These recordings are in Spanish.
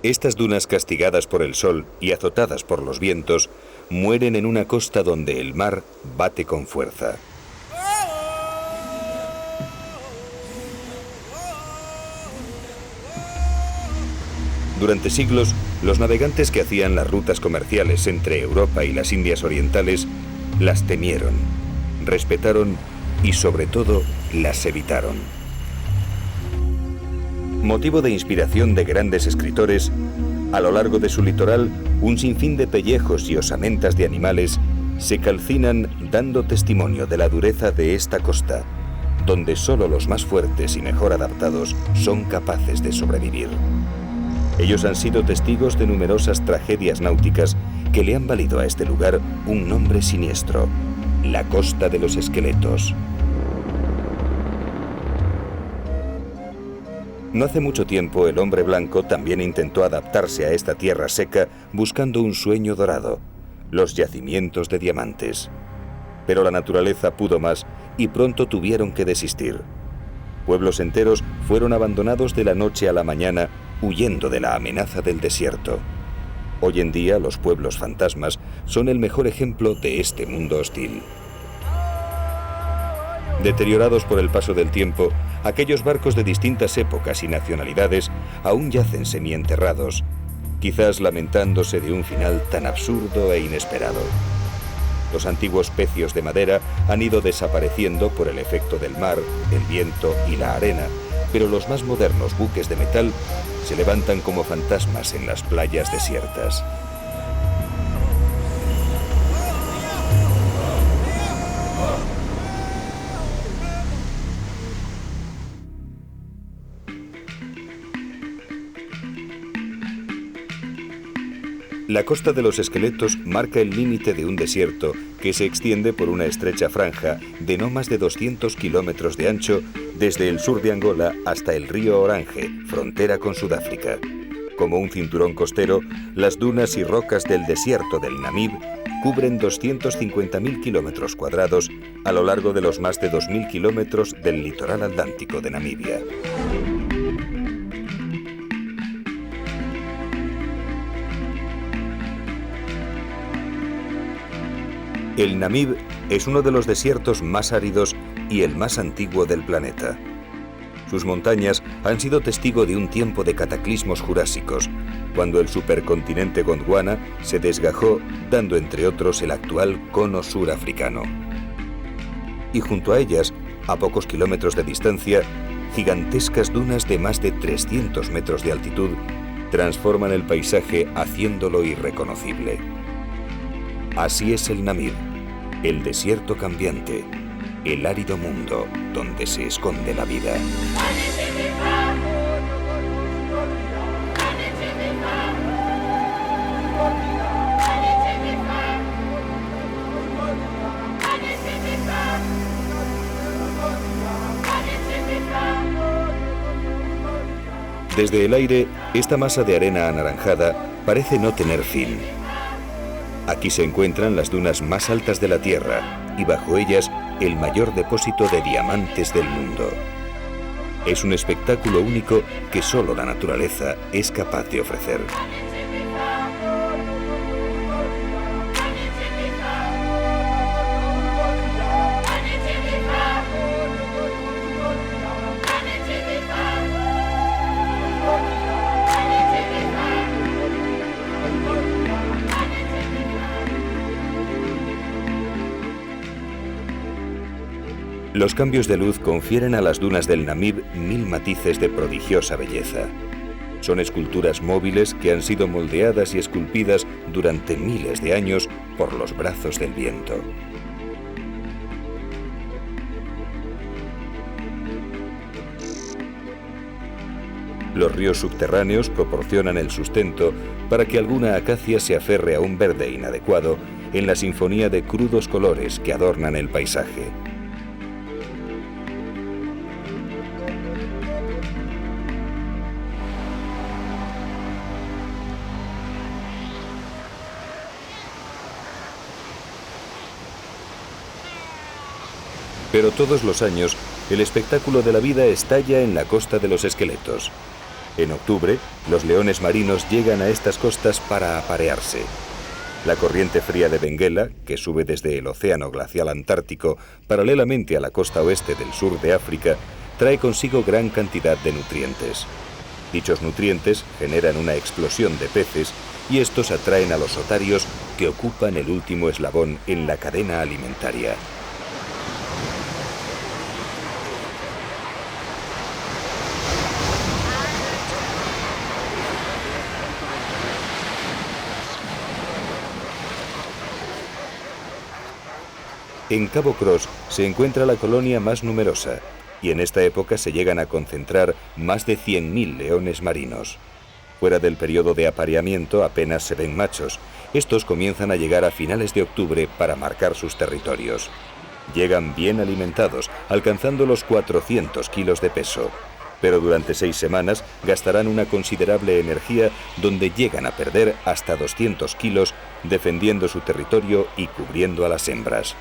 Estas dunas, castigadas por el sol y azotadas por los vientos, mueren en una costa donde el mar bate con fuerza. Durante siglos, los navegantes que hacían las rutas comerciales entre Europa y las Indias Orientales las temieron, respetaron y sobre todo las evitaron. Motivo de inspiración de grandes escritores, a lo largo de su litoral, un sinfín de pellejos y osamentas de animales se calcinan dando testimonio de la dureza de esta costa, donde solo los más fuertes y mejor adaptados son capaces de sobrevivir. Ellos han sido testigos de numerosas tragedias náuticas que le han valido a este lugar un nombre siniestro: la Costa de los Esqueletos. No hace mucho tiempo el hombre blanco también intentó adaptarse a esta tierra seca buscando un sueño dorado, los yacimientos de diamantes. Pero la naturaleza pudo más y pronto tuvieron que desistir. Pueblos enteros fueron abandonados de la noche a la mañana, huyendo de la amenaza del desierto. Hoy en día los pueblos fantasmas son el mejor ejemplo de este mundo hostil. Deteriorados por el paso del tiempo, aquellos barcos de distintas épocas y nacionalidades aún yacen semienterrados, quizás lamentándose de un final tan absurdo e inesperado. Los antiguos pecios de madera han ido desapareciendo por el efecto del mar, el viento y la arena, pero los más modernos buques de metal se levantan como fantasmas en las playas desiertas. La Costa de los Esqueletos marca el límite de un desierto que se extiende por una estrecha franja de no más de 200 kilómetros de ancho desde el sur de Angola hasta el río Orange, frontera con Sudáfrica. Como un cinturón costero, las dunas y rocas del desierto del Namib cubren 250.000 kilómetros cuadrados a lo largo de los más de 2.000 kilómetros del litoral atlántico de Namibia. El Namib es uno de los desiertos más áridos y el más antiguo del planeta. Sus montañas han sido testigo de un tiempo de cataclismos jurásicos, cuando el supercontinente Gondwana se desgajó, dando entre otros el actual cono surafricano. Y junto a ellas, a pocos kilómetros de distancia, gigantescas dunas de más de 300 metros de altitud transforman el paisaje haciéndolo irreconocible. Así es el Namib, el desierto cambiante, el árido mundo donde se esconde la vida. Desde el aire, esta masa de arena anaranjada parece no tener fin. Aquí se encuentran las dunas más altas de la Tierra y bajo ellas el mayor depósito de diamantes del mundo. Es un espectáculo único que solo la naturaleza es capaz de ofrecer. Los cambios de luz confieren a las dunas del Namib 1000 matices de prodigiosa belleza. Son esculturas móviles que han sido moldeadas y esculpidas durante miles de años por los brazos del viento. Los ríos subterráneos proporcionan el sustento para que alguna acacia se aferre a un verde inadecuado en la sinfonía de crudos colores que adornan el paisaje. Pero todos los años, el espectáculo de la vida estalla en la Costa de los Esqueletos. En octubre, los leones marinos llegan a estas costas para aparearse. La corriente fría de Benguela, que sube desde el Océano Glacial Antártico paralelamente a la costa oeste del sur de África, trae consigo gran cantidad de nutrientes. Dichos nutrientes generan una explosión de peces y estos atraen a los otarios que ocupan el último eslabón en la cadena alimentaria. En Cabo Cross se encuentra la colonia más numerosa y en esta época se llegan a concentrar más de 100.000 leones marinos. Fuera del periodo de apareamiento apenas se ven machos. Estos comienzan a llegar a finales de octubre para marcar sus territorios. Llegan bien alimentados, alcanzando los 400 kilos de peso. Pero durante 6 semanas gastarán una considerable energía donde llegan a perder hasta 200 kilos defendiendo su territorio y cubriendo a las hembras.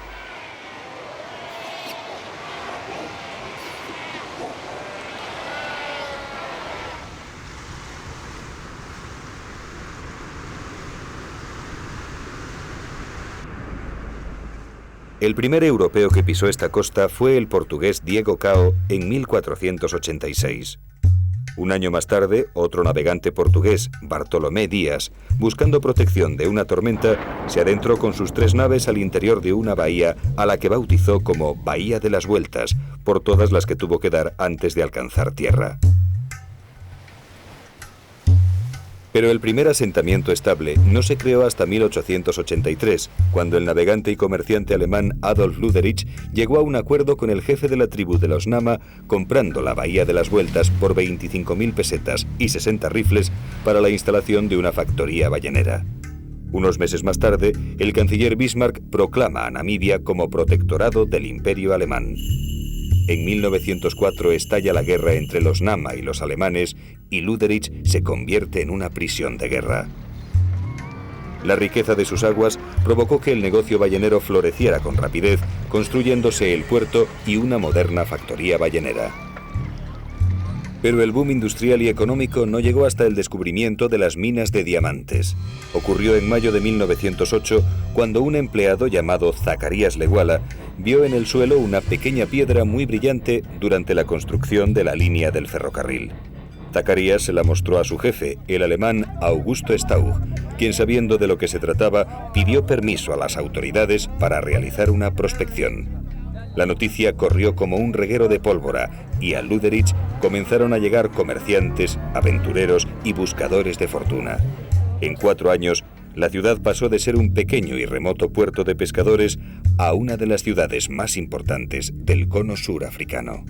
El primer europeo que pisó esta costa fue el portugués Diego Cao en 1486. Un año más tarde, otro navegante portugués, Bartolomé Díaz, buscando protección de una tormenta, se adentró con sus 3 naves al interior de una bahía a la que bautizó como Bahía de las Vueltas, por todas las que tuvo que dar antes de alcanzar tierra. Pero el primer asentamiento estable no se creó hasta 1883, cuando el navegante y comerciante alemán Adolf Luderich llegó a un acuerdo con el jefe de la tribu de los Nama, comprando la Bahía de las Vueltas por 25.000 pesetas y 60 rifles para la instalación de una factoría ballenera. Unos meses más tarde, el canciller Bismarck proclama a Namibia como protectorado del Imperio Alemán. En 1904 estalla la guerra entre los Nama y los alemanes y Luderich se convierte en una prisión de guerra. La riqueza de sus aguas provocó que el negocio ballenero floreciera con rapidez, construyéndose el puerto y una moderna factoría ballenera. Pero el boom industrial y económico no llegó hasta el descubrimiento de las minas de diamantes. Ocurrió en mayo de 1908, cuando un empleado llamado Zacarías Leguala vio en el suelo una pequeña piedra muy brillante durante la construcción de la línea del ferrocarril. Zacarías se la mostró a su jefe, el alemán Augusto Stauch, quien, sabiendo de lo que se trataba, pidió permiso a las autoridades para realizar una prospección. La noticia corrió como un reguero de pólvora y a Luderich comenzaron a llegar comerciantes, aventureros y buscadores de fortuna. En 4 años, la ciudad pasó de ser un pequeño y remoto puerto de pescadores a una de las ciudades más importantes del cono sur africano.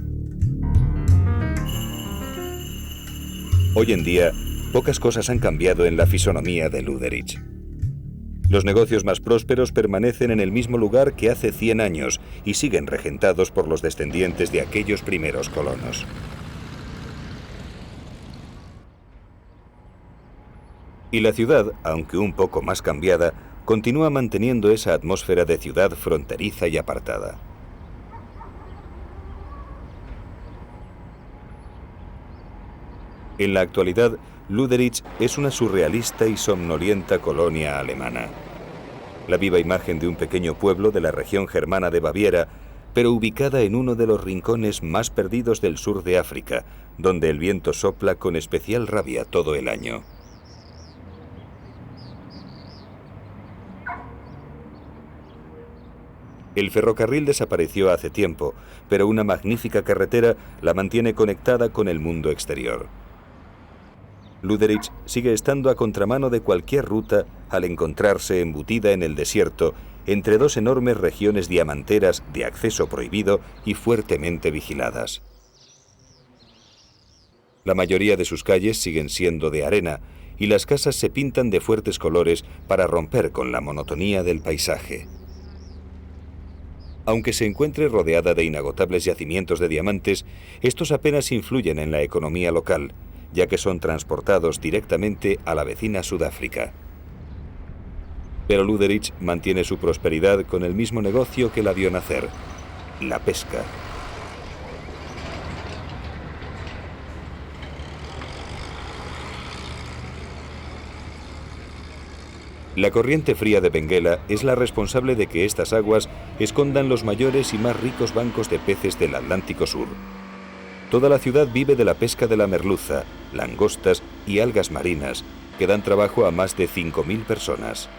Hoy en día, pocas cosas han cambiado en la fisonomía de Luderich. Los negocios más prósperos permanecen en el mismo lugar que hace 100 años y siguen regentados por los descendientes de aquellos primeros colonos. Y la ciudad, aunque un poco más cambiada, continúa manteniendo esa atmósfera de ciudad fronteriza y apartada. En la actualidad, Luderich es una surrealista y somnolienta colonia alemana. La viva imagen de un pequeño pueblo de la región germana de Baviera, pero ubicada en uno de los rincones más perdidos del sur de África, donde el viento sopla con especial rabia todo el año. El ferrocarril desapareció hace tiempo, pero una magnífica carretera la mantiene conectada con el mundo exterior. Luderich sigue estando a contramano de cualquier ruta al encontrarse embutida en el desierto entre 2 enormes regiones diamanteras de acceso prohibido y fuertemente vigiladas. La mayoría de sus calles siguen siendo de arena y las casas se pintan de fuertes colores para romper con la monotonía del paisaje. Aunque se encuentre rodeada de inagotables yacimientos de diamantes, estos apenas influyen en la economía local, ya que son transportados directamente a la vecina Sudáfrica. Pero Luderich mantiene su prosperidad con el mismo negocio que la vio nacer: la pesca. La corriente fría de Benguela es la responsable de que estas aguas escondan los mayores y más ricos bancos de peces del Atlántico Sur. Toda la ciudad vive de la pesca de la merluza, langostas y algas marinas, que dan trabajo a más de 5.000 personas.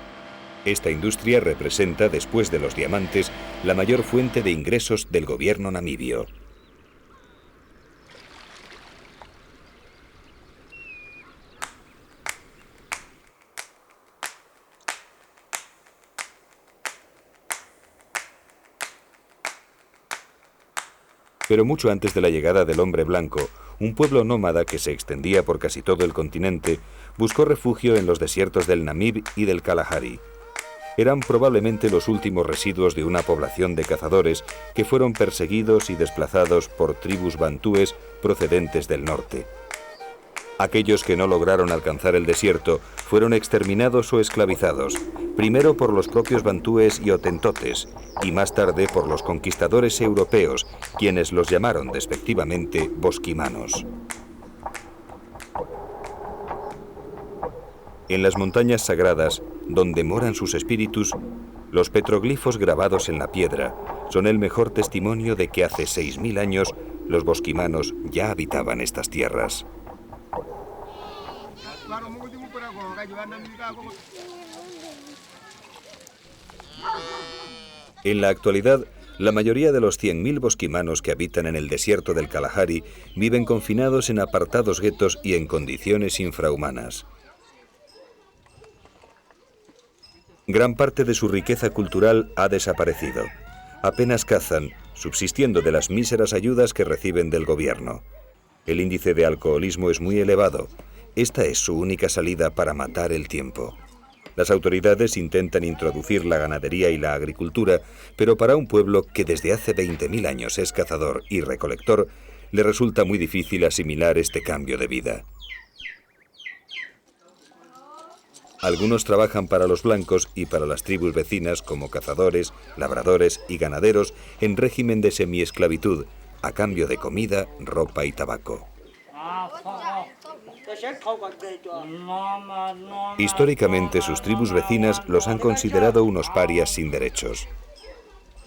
Esta industria representa, después de los diamantes, la mayor fuente de ingresos del gobierno namibio. Pero mucho antes de la llegada del hombre blanco, un pueblo nómada que se extendía por casi todo el continente buscó refugio en los desiertos del Namib y del Kalahari. Eran probablemente los últimos residuos de una población de cazadores que fueron perseguidos y desplazados por tribus bantúes procedentes del norte. Aquellos que no lograron alcanzar el desierto fueron exterminados o esclavizados, primero por los propios bantúes y hotentotes, y más tarde por los conquistadores europeos, quienes los llamaron despectivamente bosquimanos. En las montañas sagradas, donde moran sus espíritus, los petroglifos grabados en la piedra son el mejor testimonio de que hace 6.000 años los bosquimanos ya habitaban estas tierras. En la actualidad, la mayoría de los 100.000 bosquimanos que habitan en el desierto del Kalahari viven confinados en apartados guetos y en condiciones infrahumanas. Gran parte de su riqueza cultural ha desaparecido. Apenas cazan, subsistiendo de las míseras ayudas que reciben del gobierno. El índice de alcoholismo es muy elevado. Esta es su única salida para matar el tiempo. Las autoridades intentan introducir la ganadería y la agricultura, pero para un pueblo que desde hace 20.000 años es cazador y recolector, le resulta muy difícil asimilar este cambio de vida. Algunos trabajan para los blancos y para las tribus vecinas como cazadores, labradores y ganaderos en régimen de semiesclavitud, a cambio de comida, ropa y tabaco. Históricamente, sus tribus vecinas los han considerado unos parias sin derechos.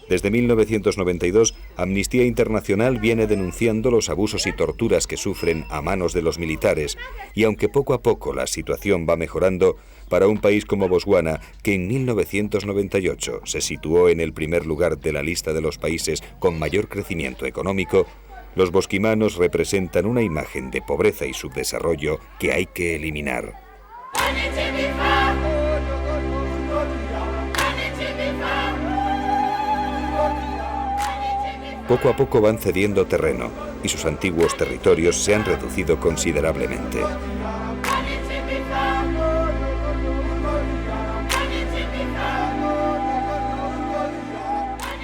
Desde 1992, Amnistía Internacional viene denunciando los abusos y torturas que sufren a manos de los militares, y aunque poco a poco la situación va mejorando, para un país como Botswana, que en 1998 se situó en el primer lugar de la lista de los países con mayor crecimiento económico, los bosquimanos representan una imagen de pobreza y subdesarrollo que hay que eliminar. Poco a poco van cediendo terreno y sus antiguos territorios se han reducido considerablemente.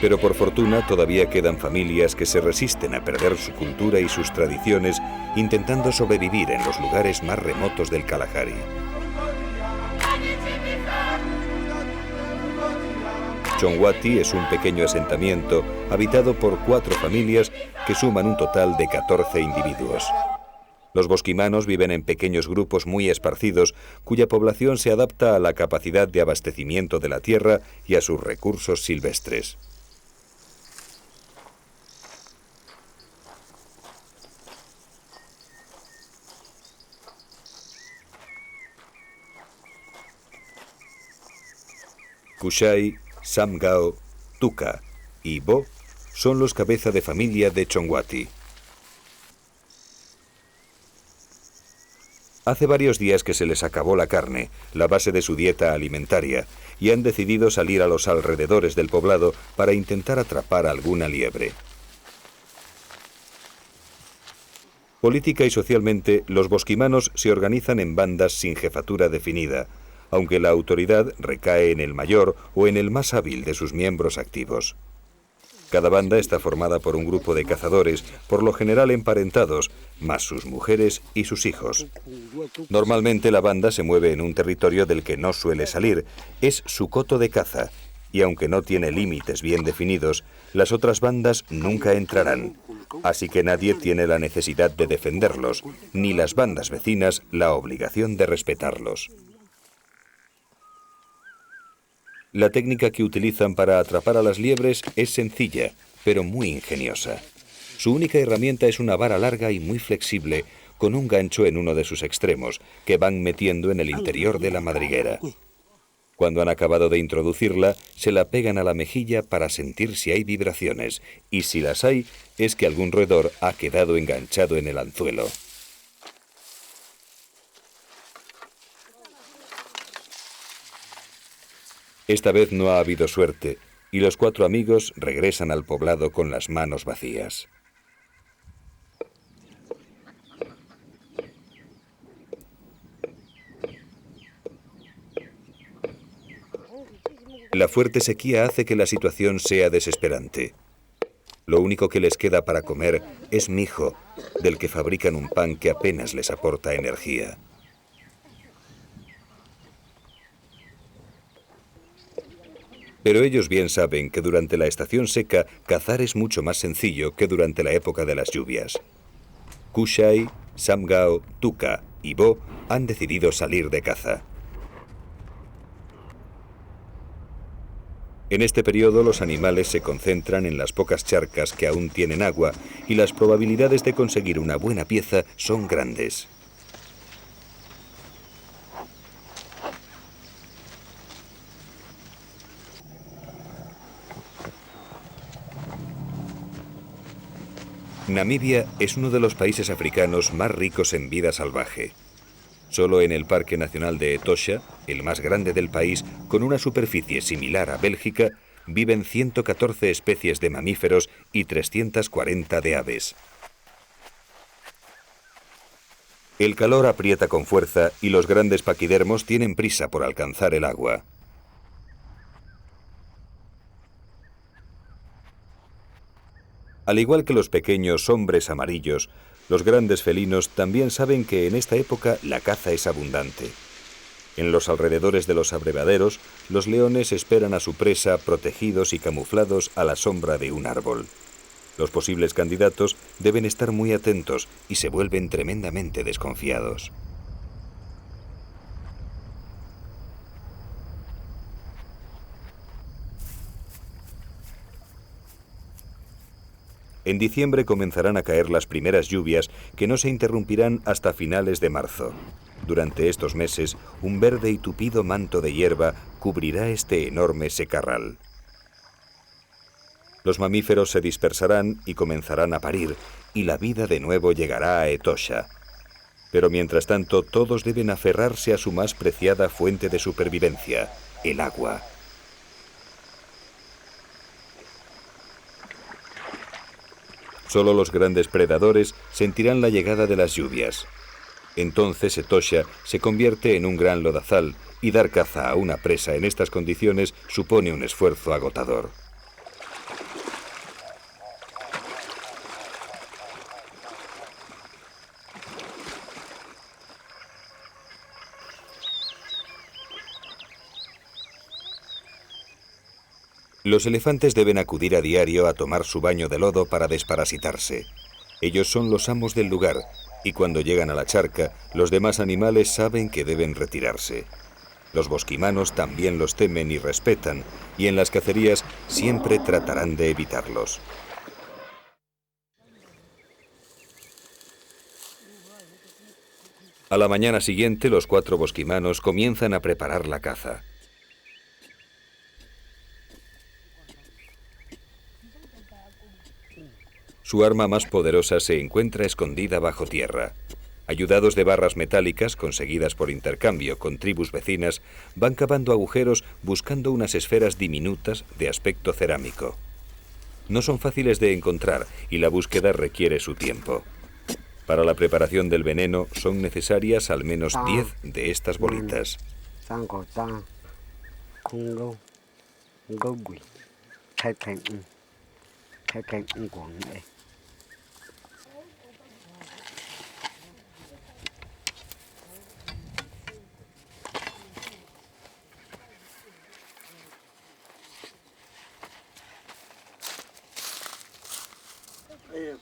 Pero por fortuna todavía quedan familias que se resisten a perder su cultura y sus tradiciones, intentando sobrevivir en los lugares más remotos del Kalahari. Chongwati es un pequeño asentamiento habitado por 4 familias que suman un total de 14 individuos. Los bosquimanos viven en pequeños grupos muy esparcidos, cuya población se adapta a la capacidad de abastecimiento de la tierra y a sus recursos silvestres. Kushai, Samgao, Tuka y Bo son los cabeza de familia de Chongwati. Hace varios días que se les acabó la carne, la base de su dieta alimentaria, y han decidido salir a los alrededores del poblado para intentar atrapar alguna liebre. Política y socialmente, los bosquimanos se organizan en bandas sin jefatura definida, aunque la autoridad recae en el mayor o en el más hábil de sus miembros activos. Cada banda está formada por un grupo de cazadores, por lo general emparentados, más sus mujeres y sus hijos. Normalmente la banda se mueve en un territorio del que no suele salir, es su coto de caza, y aunque no tiene límites bien definidos, las otras bandas nunca entrarán, así que nadie tiene la necesidad de defenderlos, ni las bandas vecinas la obligación de respetarlos. La técnica que utilizan para atrapar a las liebres es sencilla, pero muy ingeniosa. Su única herramienta es una vara larga y muy flexible, con un gancho en uno de sus extremos, que van metiendo en el interior de la madriguera. Cuando han acabado de introducirla, se la pegan a la mejilla para sentir si hay vibraciones, y si las hay, es que algún roedor ha quedado enganchado en el anzuelo. Esta vez no ha habido suerte, y los 4 amigos regresan al poblado con las manos vacías. La fuerte sequía hace que la situación sea desesperante. Lo único que les queda para comer es mijo, del que fabrican un pan que apenas les aporta energía. Pero ellos bien saben que durante la estación seca cazar es mucho más sencillo que durante la época de las lluvias. Kushai, Samgao, Tuka y Bo han decidido salir de caza. En este periodo los animales se concentran en las pocas charcas que aún tienen agua y las probabilidades de conseguir una buena pieza son grandes. Namibia es uno de los países africanos más ricos en vida salvaje. Solo en el Parque Nacional de Etosha, el más grande del país, con una superficie similar a Bélgica, viven 114 especies de mamíferos y 340 de aves. El calor aprieta con fuerza y los grandes paquidermos tienen prisa por alcanzar el agua. Al igual que los pequeños hombres amarillos, los grandes felinos también saben que en esta época la caza es abundante. En los alrededores de los abrevaderos, los leones esperan a su presa protegidos y camuflados a la sombra de un árbol. Los posibles candidatos deben estar muy atentos y se vuelven tremendamente desconfiados. En diciembre comenzarán a caer las primeras lluvias que no se interrumpirán hasta finales de marzo. Durante estos meses, un verde y tupido manto de hierba cubrirá este enorme secarral. Los mamíferos se dispersarán y comenzarán a parir, y la vida de nuevo llegará a Etosha. Pero mientras tanto, todos deben aferrarse a su más preciada fuente de supervivencia, el agua. Solo los grandes predadores sentirán la llegada de las lluvias. Entonces Etosha se convierte en un gran lodazal y dar caza a una presa en estas condiciones supone un esfuerzo agotador. Los elefantes deben acudir a diario a tomar su baño de lodo para desparasitarse. Ellos son los amos del lugar, y cuando llegan a la charca, los demás animales saben que deben retirarse. Los bosquimanos también los temen y respetan, y en las cacerías siempre tratarán de evitarlos. A la mañana siguiente, los 4 bosquimanos comienzan a preparar la caza. Su arma más poderosa se encuentra escondida bajo tierra. Ayudados de barras metálicas conseguidas por intercambio con tribus vecinas, van cavando agujeros buscando unas esferas diminutas de aspecto cerámico. No son fáciles de encontrar y la búsqueda requiere su tiempo. Para la preparación del veneno son necesarias al menos 10 de estas bolitas.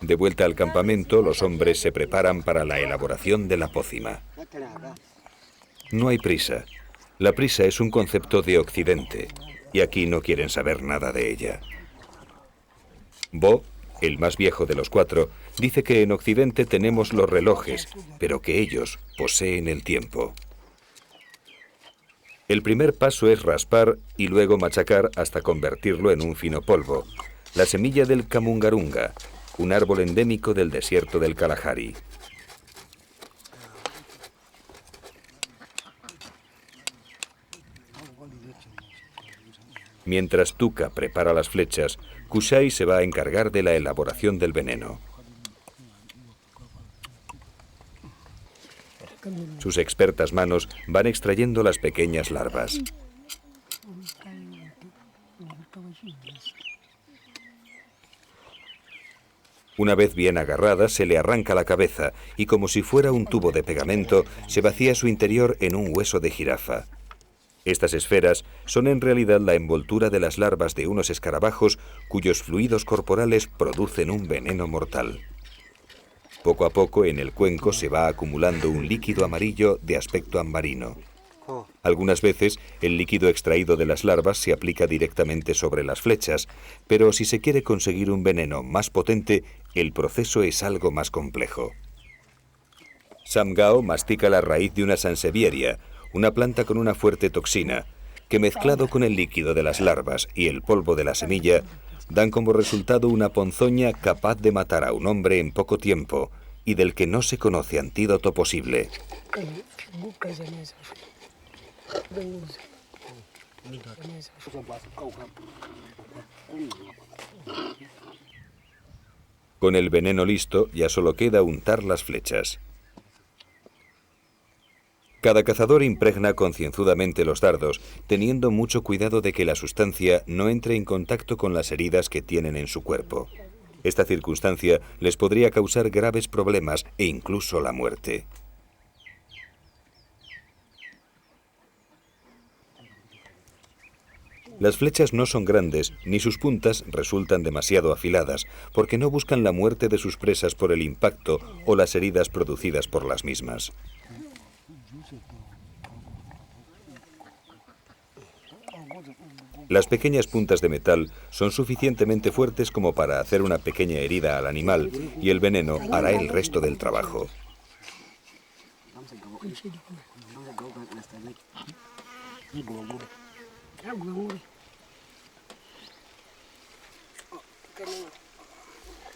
De vuelta al campamento, los hombres se preparan para la elaboración de la pócima. No hay prisa. La prisa es un concepto de Occidente. y aquí no quieren saber nada de ella. Bo, el más viejo de los cuatro, dice que en Occidente tenemos los relojes, pero que ellos poseen el tiempo. El primer paso es raspar y luego machacar hasta convertirlo en un fino polvo, la semilla del camungarunga, un árbol endémico del desierto del Kalahari. Mientras Tuka prepara las flechas, Kushai se va a encargar de la elaboración del veneno. Sus expertas manos van extrayendo las pequeñas larvas. Una vez bien agarrada, se le arranca la cabeza y, como si fuera un tubo de pegamento, se vacía su interior en un hueso de jirafa. Estas esferas son en realidad la envoltura de las larvas de unos escarabajos cuyos fluidos corporales producen un veneno mortal. Poco a poco en el cuenco se va acumulando un líquido amarillo de aspecto ambarino. Algunas veces el líquido extraído de las larvas se aplica directamente sobre las flechas, pero si se quiere conseguir un veneno más potente, el proceso es algo más complejo. Samgao mastica la raíz de una sansevieria, una planta con una fuerte toxina, que mezclado con el líquido de las larvas y el polvo de la semilla, dan como resultado una ponzoña capaz de matar a un hombre en poco tiempo y del que no se conoce antídoto posible. Con el veneno listo, ya solo queda untar las flechas. Cada cazador impregna concienzudamente los dardos, teniendo mucho cuidado de que la sustancia no entre en contacto con las heridas que tienen en su cuerpo. Esta circunstancia les podría causar graves problemas e incluso la muerte. Las flechas no son grandes, ni sus puntas resultan demasiado afiladas, porque no buscan la muerte de sus presas por el impacto o las heridas producidas por las mismas. Las pequeñas puntas de metal son suficientemente fuertes como para hacer una pequeña herida al animal, y el veneno hará el resto del trabajo.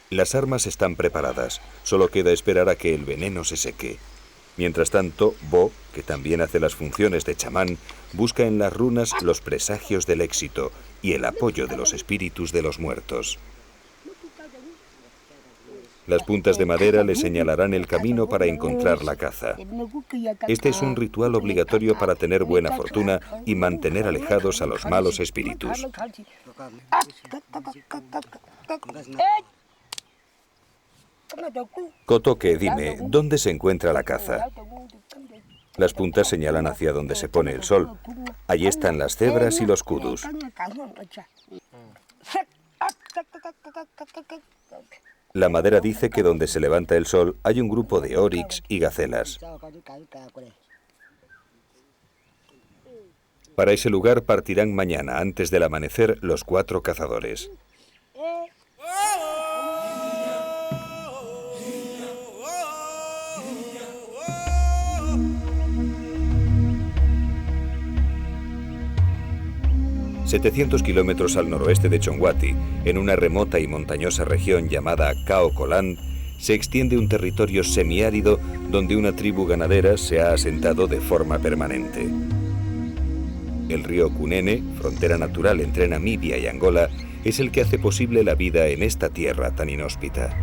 Las armas están preparadas, solo queda esperar a que el veneno se seque. Mientras tanto, Bo, que también hace las funciones de chamán, busca en las runas los presagios del éxito y el apoyo de los espíritus de los muertos. Las puntas de madera le señalarán el camino para encontrar la caza. Este es un ritual obligatorio para tener buena fortuna y mantener alejados a los malos espíritus. Kotoke, dime, ¿dónde se encuentra la caza? Las puntas señalan hacia donde se pone el sol. Allí están las cebras y los kudus. La madera dice que donde se levanta el sol hay un grupo de oryx y gacelas. Para ese lugar partirán mañana, antes del amanecer, los 4 cazadores. ...700 kilómetros al noroeste de Chongwati, en una remota y montañosa región llamada Khao Koland, se extiende un territorio semiárido donde una tribu ganadera se ha asentado de forma permanente. El río Cunene, frontera natural entre Namibia y Angola, es el que hace posible la vida en esta tierra tan inhóspita.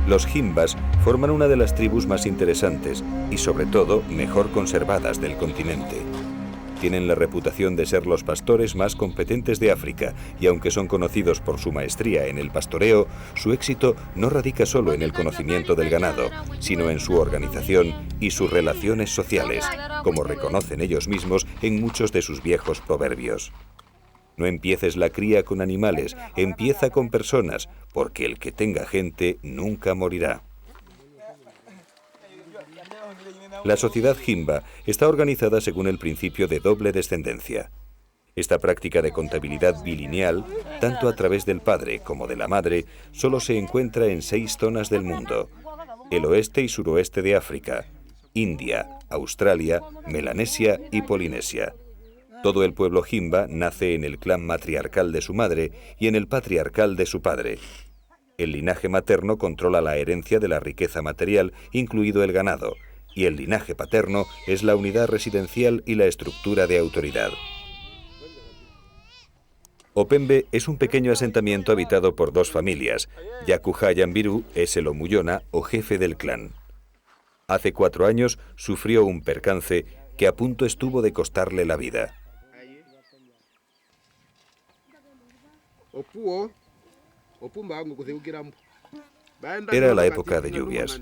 Los Himbas forman una de las tribus más interesantes y, sobre todo, mejor conservadas del continente. Tienen la reputación de ser los pastores más competentes de África y, aunque son conocidos por su maestría en el pastoreo, su éxito no radica solo en el conocimiento del ganado, sino en su organización y sus relaciones sociales, como reconocen ellos mismos en muchos de sus viejos proverbios. No empieces la cría con animales, empieza con personas, porque el que tenga gente nunca morirá. La sociedad Himba está organizada según el principio de doble descendencia. Esta práctica de contabilidad bilineal, tanto a través del padre como de la madre, solo se encuentra en 6 zonas del mundo: el oeste y suroeste de África, India, Australia, Melanesia y Polinesia. Todo el pueblo Himba nace en el clan matriarcal de su madre y en el patriarcal de su padre. El linaje materno controla la herencia de la riqueza material, incluido el ganado, y el linaje paterno es la unidad residencial y la estructura de autoridad. Opembe es un pequeño asentamiento habitado por 2 familias. Yakuja Yambiru es el Omuyona o jefe del clan. Hace 4 años sufrió un percance que a punto estuvo de costarle la vida. Era la época de lluvias.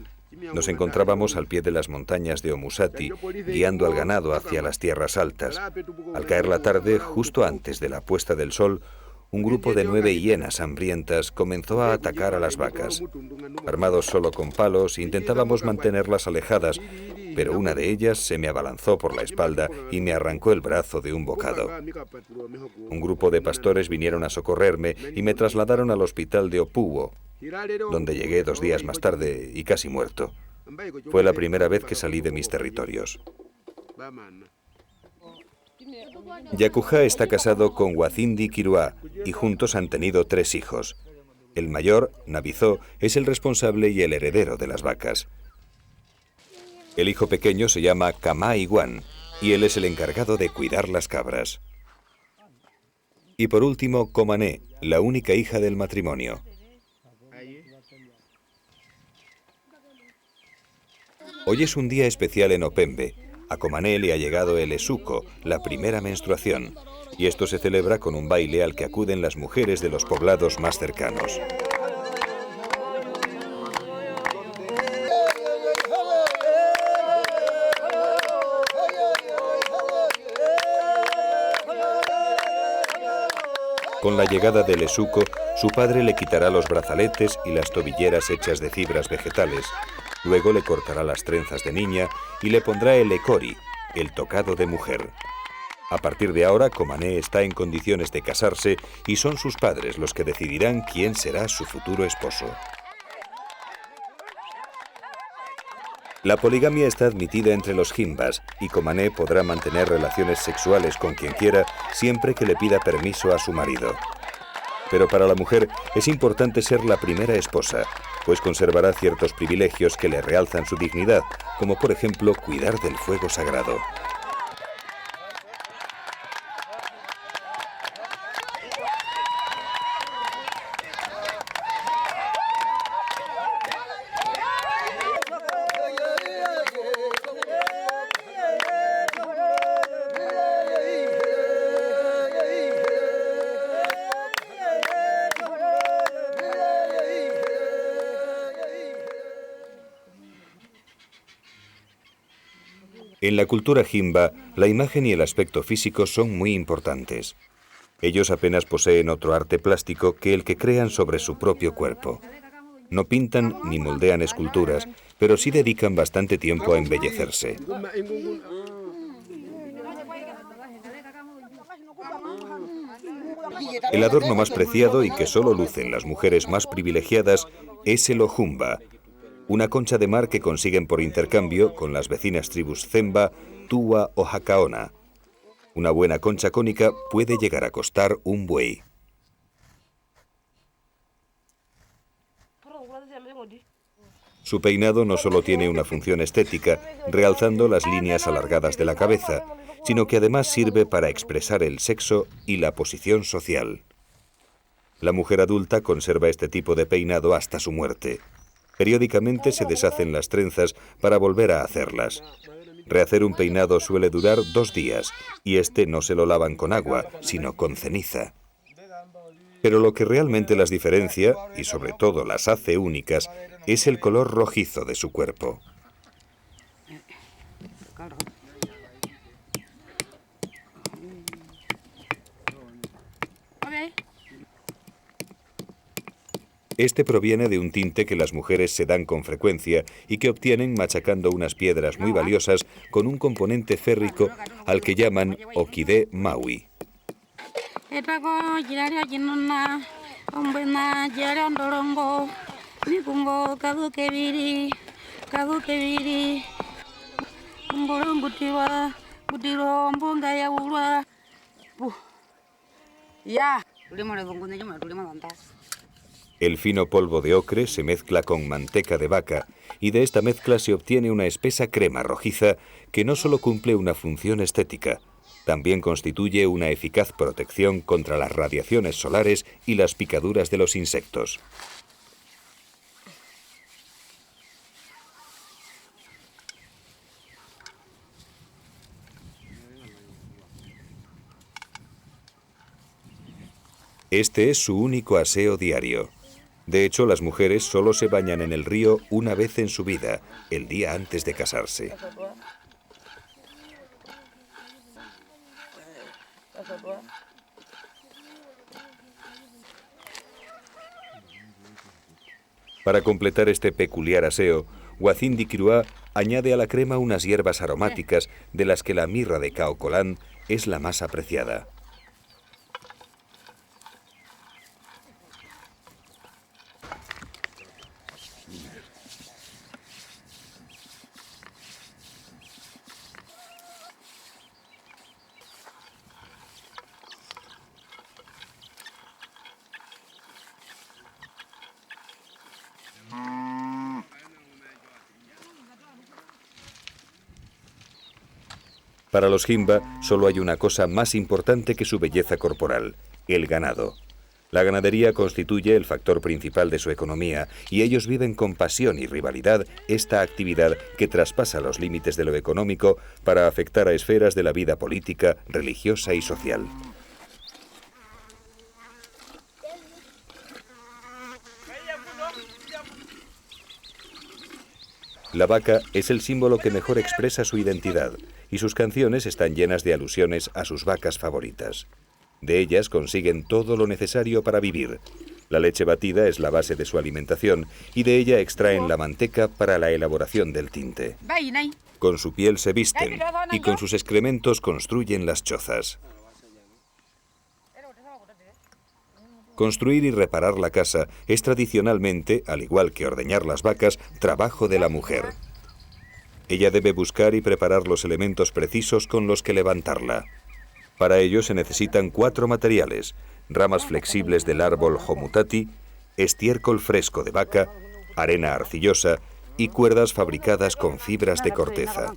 Nos encontrábamos al pie de las montañas de Omusati, guiando al ganado hacia las tierras altas. Al caer la tarde, justo antes de la puesta del sol, un grupo de 9 hienas hambrientas comenzó a atacar a las vacas. Armados solo con palos, intentábamos mantenerlas alejadas, pero una de ellas se me abalanzó por la espalda y me arrancó el brazo de un bocado. Un grupo de pastores vinieron a socorrerme y me trasladaron al hospital de Opuwo, donde llegué 2 días más tarde y casi muerto. Fue la primera vez que salí de mis territorios. Yakuja está casado con Wazindi Kirua y juntos han tenido 3 hijos. El mayor, Nabizó, es el responsable y el heredero de las vacas. El hijo pequeño se llama Kama Iguan y él es el encargado de cuidar las cabras. Y por último, Komané, la única hija del matrimonio. Hoy es un día especial en Opembe. A Komané le ha llegado el esuko, la primera menstruación, y esto se celebra con un baile al que acuden las mujeres de los poblados más cercanos. Con la llegada del esuko, su padre le quitará los brazaletes y las tobilleras hechas de fibras vegetales. Luego le cortará las trenzas de niña y le pondrá el ekori, el tocado de mujer. A partir de ahora, Komané está en condiciones de casarse y son sus padres los que decidirán quién será su futuro esposo. La poligamia está admitida entre los Himbas y Komané podrá mantener relaciones sexuales con quien quiera siempre que le pida permiso a su marido. Pero para la mujer es importante ser la primera esposa, pues conservará ciertos privilegios que le realzan su dignidad, como por ejemplo cuidar del fuego sagrado. En la cultura Himba, la imagen y el aspecto físico son muy importantes. Ellos apenas poseen otro arte plástico que el que crean sobre su propio cuerpo. No pintan ni moldean esculturas, pero sí dedican bastante tiempo a embellecerse. El adorno más preciado y que solo lucen las mujeres más privilegiadas es el ojumba, una concha de mar que consiguen por intercambio con las vecinas tribus Zemba, Tua o Hakaona. Una buena concha cónica puede llegar a costar un buey. Su peinado no solo tiene una función estética, realzando las líneas alargadas de la cabeza, sino que además sirve para expresar el sexo y la posición social. La mujer adulta conserva este tipo de peinado hasta su muerte. Periódicamente se deshacen las trenzas para volver a hacerlas. Rehacer un peinado suele durar 2 días, y este no se lo lavan con agua, sino con ceniza. Pero lo que realmente las diferencia, y sobre todo las hace únicas, es el color rojizo de su cuerpo. Este proviene de un tinte que las mujeres se dan con frecuencia y que obtienen machacando unas piedras muy valiosas con un componente férrico al que llaman orquídea maui. El fino polvo de ocre se mezcla con manteca de vaca y de esta mezcla se obtiene una espesa crema rojiza que no solo cumple una función estética, también constituye una eficaz protección contra las radiaciones solares y las picaduras de los insectos. Este es su único aseo diario. De hecho, las mujeres solo se bañan en el río una vez en su vida, el día antes de casarse. Para completar este peculiar aseo, Wacindi Kirua añade a la crema unas hierbas aromáticas de las que la mirra de Kaokolan es la más apreciada. Para los Himba solo hay una cosa más importante que su belleza corporal, el ganado. La ganadería constituye el factor principal de su economía y ellos viven con pasión y rivalidad esta actividad que traspasa los límites de lo económico para afectar a esferas de la vida política, religiosa y social. La vaca es el símbolo que mejor expresa su identidad y sus canciones están llenas de alusiones a sus vacas favoritas. De ellas consiguen todo lo necesario para vivir. La leche batida es la base de su alimentación y de ella extraen la manteca para la elaboración del tinte. Con su piel se visten y con sus excrementos construyen las chozas. Construir y reparar la casa es tradicionalmente, al igual que ordeñar las vacas, trabajo de la mujer. Ella debe buscar y preparar los elementos precisos con los que levantarla. Para ello se necesitan 4 materiales: ramas flexibles del árbol homutati, estiércol fresco de vaca, arena arcillosa y cuerdas fabricadas con fibras de corteza.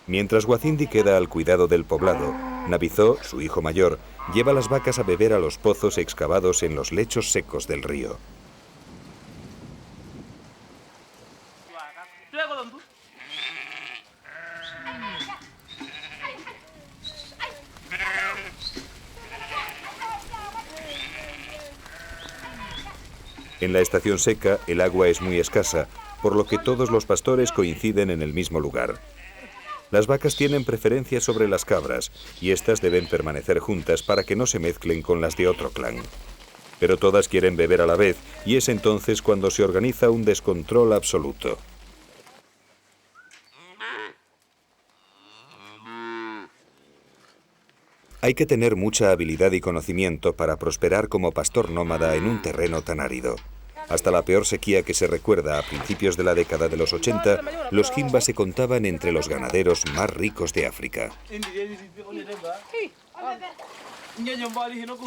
Mientras Wacindi queda al cuidado del poblado, Nabizó, su hijo mayor, lleva las vacas a beber a los pozos excavados en los lechos secos del río. En la estación seca, el agua es muy escasa, por lo que todos los pastores coinciden en el mismo lugar. Las vacas tienen preferencia sobre las cabras y éstas deben permanecer juntas para que no se mezclen con las de otro clan. Pero todas quieren beber a la vez y es entonces cuando se organiza un descontrol absoluto. Hay que tener mucha habilidad y conocimiento para prosperar como pastor nómada en un terreno tan árido. Hasta la peor sequía que se recuerda a principios de la década de los 80, los Himba se contaban entre los ganaderos más ricos de África.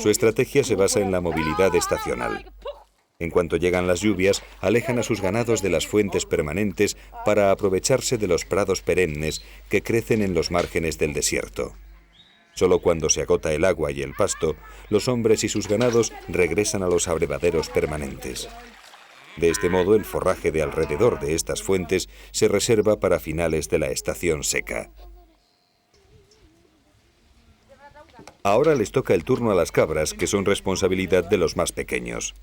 Su estrategia se basa en la movilidad estacional. En cuanto llegan las lluvias, alejan a sus ganados de las fuentes permanentes para aprovecharse de los prados perennes que crecen en los márgenes del desierto. Solo cuando se agota el agua y el pasto, los hombres y sus ganados regresan a los abrevaderos permanentes. De este modo, el forraje de alrededor de estas fuentes se reserva para finales de la estación seca. Ahora les toca el turno a las cabras, que son responsabilidad de los más pequeños.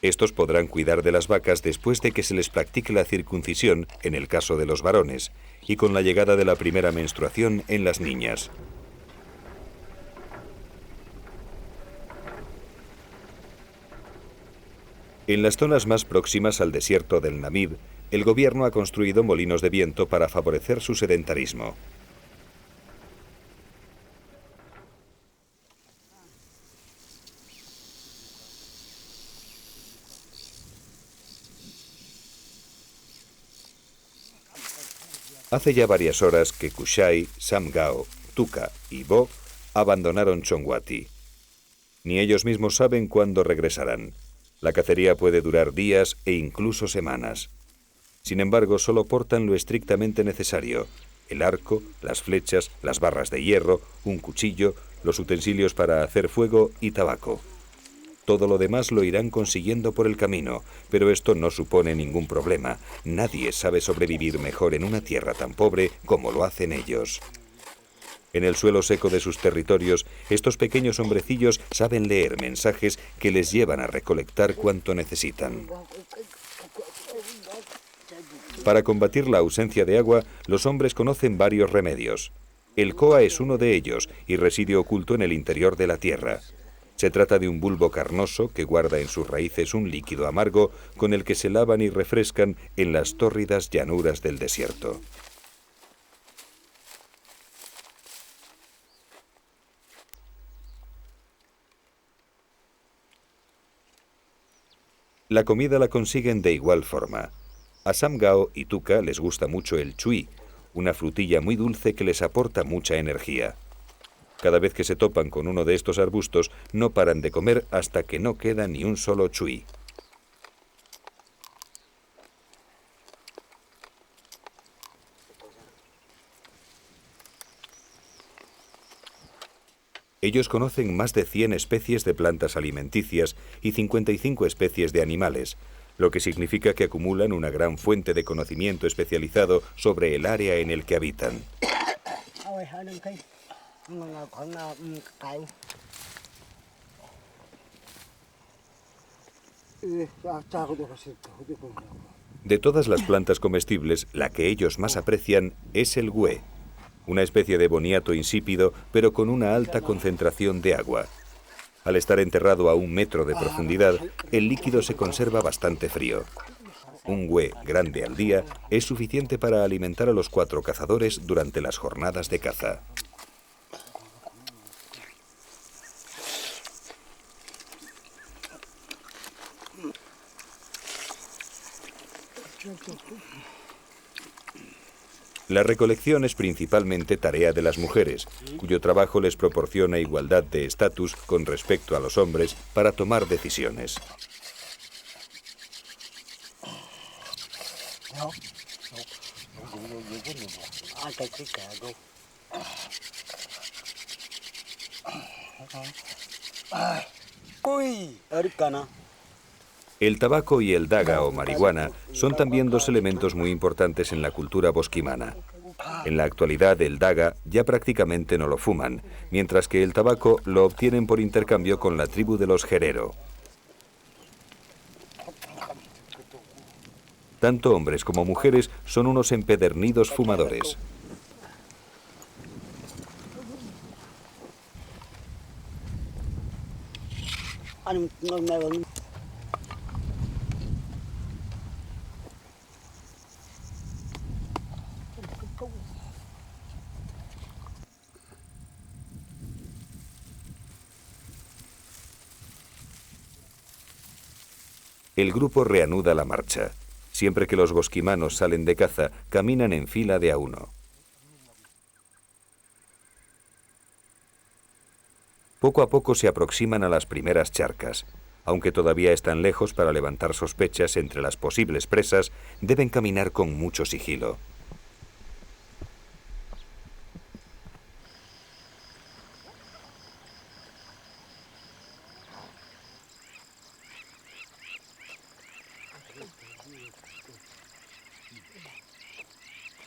Estos podrán cuidar de las vacas después de que se les practique la circuncisión, en el caso de los varones, y con la llegada de la primera menstruación en las niñas. En las zonas más próximas al desierto del Namib, el gobierno ha construido molinos de viento para favorecer su sedentarismo. Hace ya varias horas que Kushai, Samgao, Tuka y Bo abandonaron Chongwati. Ni ellos mismos saben cuándo regresarán. La cacería puede durar días e incluso semanas. Sin embargo, solo portan lo estrictamente necesario: el arco, las flechas, las barras de hierro, un cuchillo, los utensilios para hacer fuego y tabaco. Todo lo demás lo irán consiguiendo por el camino, pero esto no supone ningún problema. Nadie sabe sobrevivir mejor en una tierra tan pobre como lo hacen ellos. En el suelo seco de sus territorios, estos pequeños hombrecillos saben leer mensajes que les llevan a recolectar cuanto necesitan. Para combatir la ausencia de agua, los hombres conocen varios remedios. El koa es uno de ellos y reside oculto en el interior de la tierra. Se trata de un bulbo carnoso que guarda en sus raíces un líquido amargo con el que se lavan y refrescan en las tórridas llanuras del desierto. La comida la consiguen de igual forma. A Samgao y Tuka les gusta mucho el chui, una frutilla muy dulce que les aporta mucha energía. Cada vez que se topan con uno de estos arbustos, no paran de comer hasta que no queda ni un solo chui. Ellos conocen más de 100 especies de plantas alimenticias y 55 especies de animales, lo que significa que acumulan una gran fuente de conocimiento especializado sobre el área en el que habitan. De todas las plantas comestibles, la que ellos más aprecian es el güe, una especie de boniato insípido, pero con una alta concentración de agua. Al estar enterrado a 1 metro de profundidad, el líquido se conserva bastante frío. Un güe grande al día es suficiente para alimentar a los 4 cazadores durante las jornadas de caza. La recolección es principalmente tarea de las mujeres, cuyo trabajo les proporciona igualdad de estatus con respecto a los hombres para tomar decisiones. El tabaco y el daga o marihuana son también 2 elementos muy importantes en la cultura bosquimana. En la actualidad el daga ya prácticamente no lo fuman, mientras que el tabaco lo obtienen por intercambio con la tribu de los Herero. Tanto hombres como mujeres son unos empedernidos fumadores. El grupo reanuda la marcha. Siempre que los bosquimanos salen de caza, caminan en fila de a 1. Poco a poco se aproximan a las primeras charcas. Aunque todavía están lejos para levantar sospechas entre las posibles presas, deben caminar con mucho sigilo.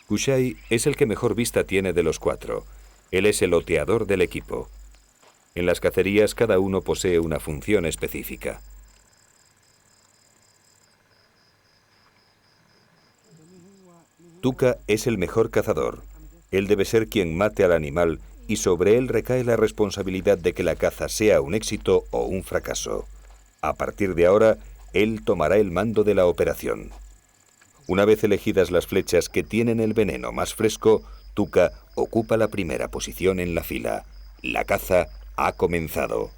Kushai es el que mejor vista tiene de los 4. Él es el oteador del equipo. En las cacerías cada uno posee una función específica. Tuca es el mejor cazador. Él debe ser quien mate al animal y sobre él recae la responsabilidad de que la caza sea un éxito o un fracaso. A partir de ahora, él tomará el mando de la operación. Una vez elegidas las flechas que tienen el veneno más fresco, Tuca ocupa la primera posición en la fila. La caza ha comenzado.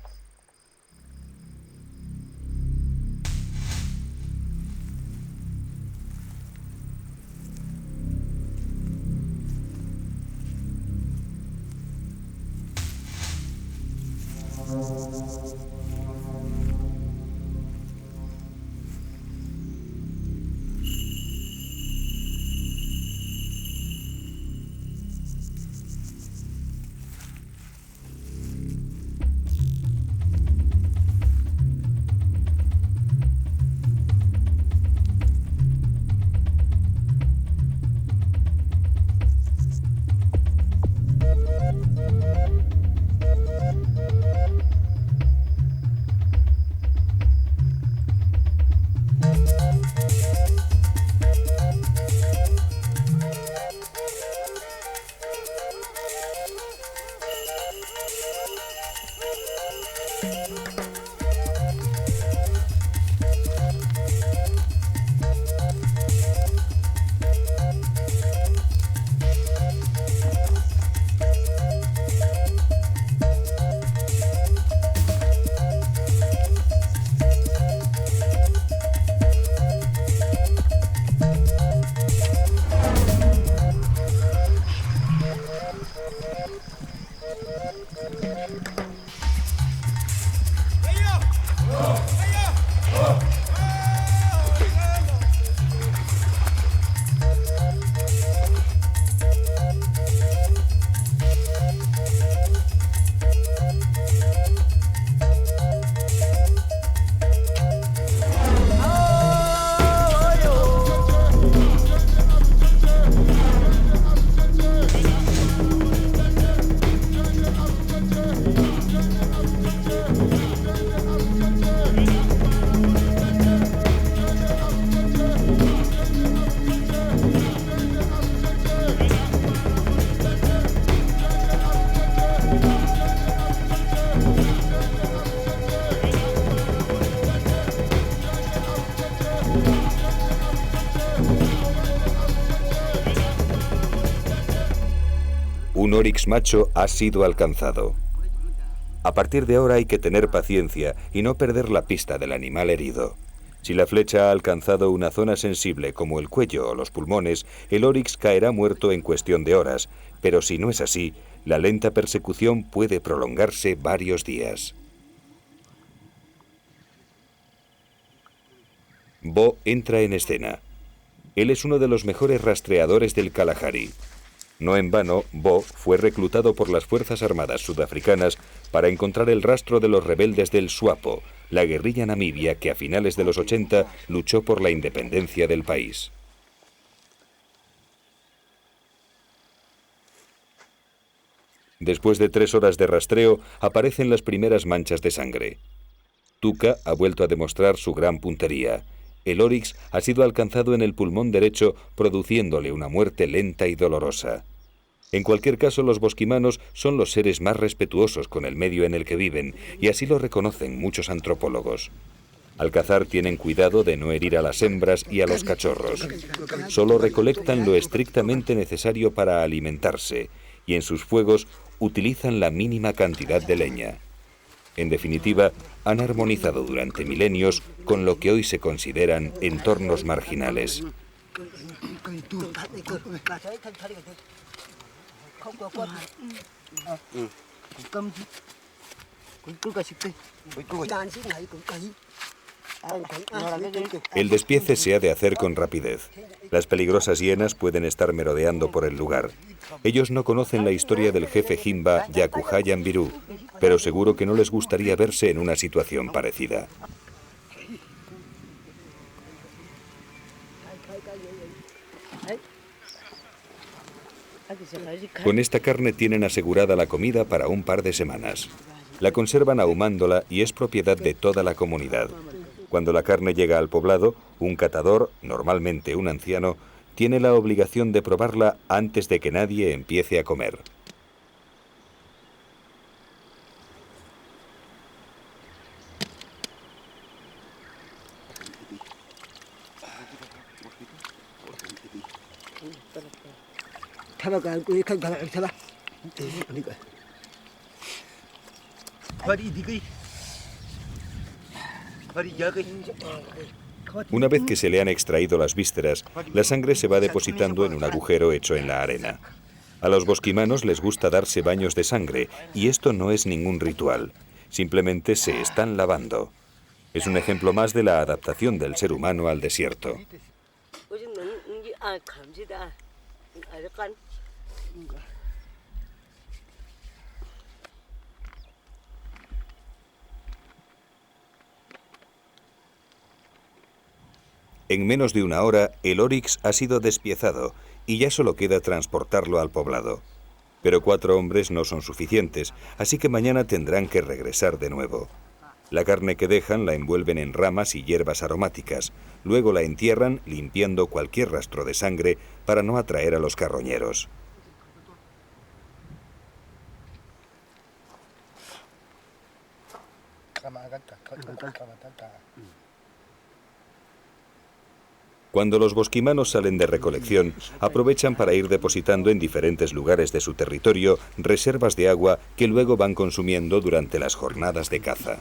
Un oryx macho ha sido alcanzado. A partir de ahora hay que tener paciencia y no perder la pista del animal herido. Si la flecha ha alcanzado una zona sensible como el cuello o los pulmones, el oryx caerá muerto en cuestión de horas, pero si no es así, la lenta persecución puede prolongarse varios días. Bo entra en escena. Él es uno de los mejores rastreadores del Kalahari. No en vano, Bo fue reclutado por las Fuerzas Armadas sudafricanas para encontrar el rastro de los rebeldes del SWAPO, la guerrilla namibia que a finales de los 80 luchó por la independencia del país. Después de 3 horas de rastreo, aparecen las primeras manchas de sangre. Tuca ha vuelto a demostrar su gran puntería. El oryx ha sido alcanzado en el pulmón derecho, produciéndole una muerte lenta y dolorosa. En cualquier caso, los bosquimanos son los seres más respetuosos con el medio en el que viven, y así lo reconocen muchos antropólogos. Al cazar tienen cuidado de no herir a las hembras y a los cachorros. Solo recolectan lo estrictamente necesario para alimentarse, y en sus fuegos utilizan la mínima cantidad de leña. En definitiva, han armonizado durante milenios con lo que hoy se consideran entornos marginales. El despiece se ha de hacer con rapidez. Las peligrosas hienas pueden estar merodeando por el lugar. Ellos no conocen la historia del jefe Himba Yakuhayan Birú, pero seguro que no les gustaría verse en una situación parecida. Con esta carne tienen asegurada la comida para un par de semanas. La conservan ahumándola y es propiedad de toda la comunidad. Cuando la carne llega al poblado, un catador, normalmente un anciano, tiene la obligación de probarla antes de que nadie empiece a comer. Una vez que se le han extraído las vísceras, la sangre se va depositando en un agujero hecho en la arena. A los bosquimanos les gusta darse baños de sangre, y esto no es ningún ritual. Simplemente se están lavando. Es un ejemplo más de la adaptación del ser humano al desierto. En menos de una hora, el Oryx ha sido despiezado y ya solo queda transportarlo al poblado. Pero 4 hombres no son suficientes, así que mañana tendrán que regresar de nuevo. La carne que dejan la envuelven en ramas y hierbas aromáticas. Luego la entierran limpiando cualquier rastro de sangre para no atraer a los carroñeros. Cuando los bosquimanos salen de recolección, aprovechan para ir depositando en diferentes lugares de su territorio reservas de agua que luego van consumiendo durante las jornadas de caza.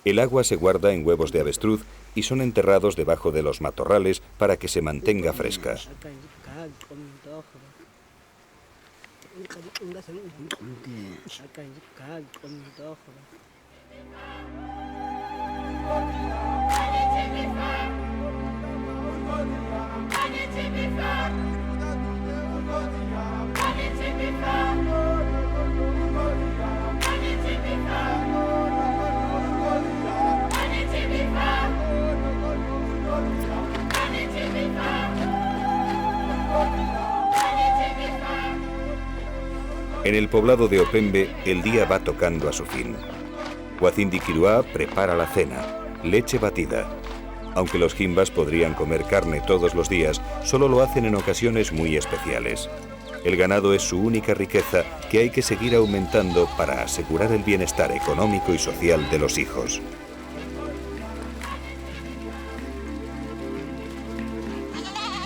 El agua se guarda en huevos de avestruz y son enterrados debajo de los matorrales para que se mantenga fresca. En el poblado de Opembe, el día va tocando a su fin. Huacindi Kiruá prepara la cena, leche batida. Aunque los jimbas podrían comer carne todos los días, solo lo hacen en ocasiones muy especiales. El ganado es su única riqueza que hay que seguir aumentando para asegurar el bienestar económico y social de los hijos.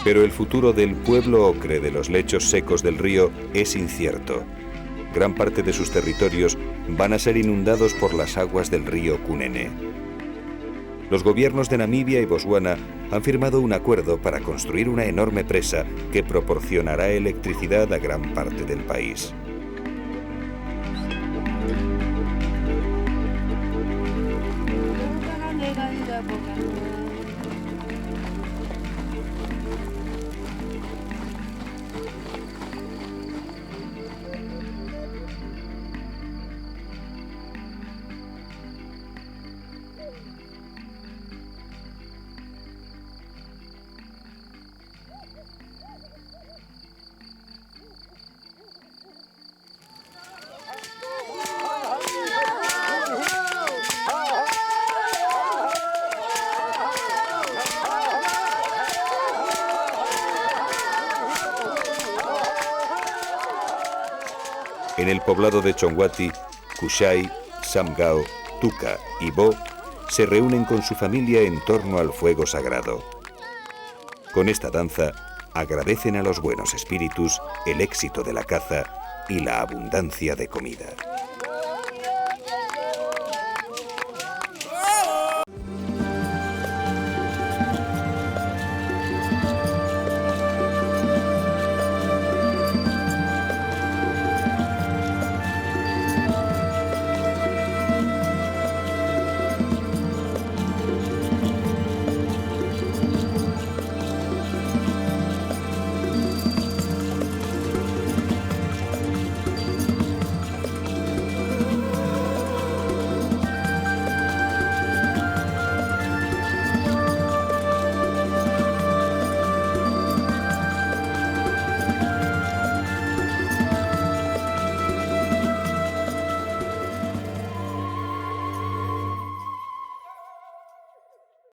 Pero el futuro del pueblo ocre de los lechos secos del río es incierto. Gran parte de sus territorios van a ser inundados por las aguas del río Cunene. Los gobiernos de Namibia y Botswana han firmado un acuerdo para construir una enorme presa que proporcionará electricidad a gran parte del país. En el poblado de Chongwati, Kushai, Samgao, Tuka y Bo se reúnen con su familia en torno al fuego sagrado. Con esta danza agradecen a los buenos espíritus el éxito de la caza y la abundancia de comida.